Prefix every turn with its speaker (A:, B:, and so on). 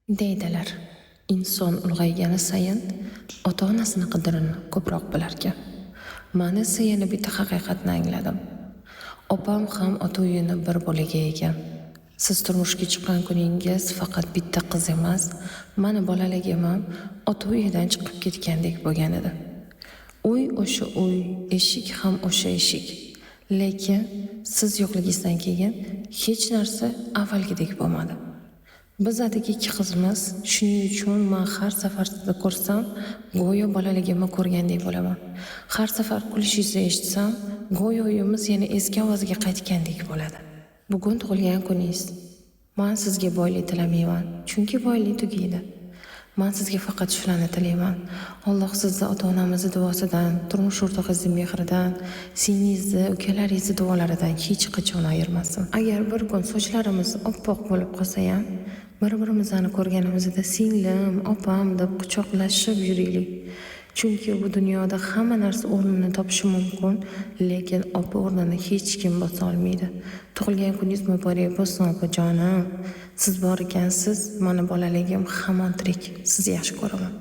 A: Deydilar, inson ulg'aygani sayin ota-onasini qadrini ko'proq bilarkan. Men esa yana bitta haqiqatni angladim. Opam ham ota uyini bir bo'lagi ekan. Siz turmushga chiqqan kuningiz faqat bitta qiz emas, meni bolaligim ham ota uyidan chiqib ketgandek bo'lgan edi. Uy o'sha uy, eshik ham o'sha eshik. Lekin siz yo'qligingizdan keyin hech narsa avvalgidek bo'lmadi. Biz atigi ikki qizmiz, shuning uchun men har safar sizni ko'rsam, go'yo bolaligimni ko'rgandek bo'laman. Har safar kulishingizni eshitsam, go'yo uyimiz yana eski ovoziga qaytgandek bo'ladi. Bugun tug'ilgan kuningiz. Men sizga boylik tilamayman, chunki boylik tugaydi. Men sizga faqat shularni tilayman. Alloh sizni ota-onamizni duosidan, turmush o'rtog'ingizning mehridan, singlingizni, ukalaringizni duolaridan hech qachon ayirmasin. Agar bir kun sochlarimiz oppoq bo'lib qolsa ham, bir-birimizni ko'rganimizda singlim, opam deb quchoqlashib yuraylik. Chunki bu dunyoda hamma narsa o'rnini topishi mumkin, lekin opa o'rnini hech kim bosa olmaydi. Tug'ilgan kuningiz muborak bo'lsin, opajonim. Siz bor ekansiz, meni bolaligim hamon tirik. Sizni yaxshi ko'raman.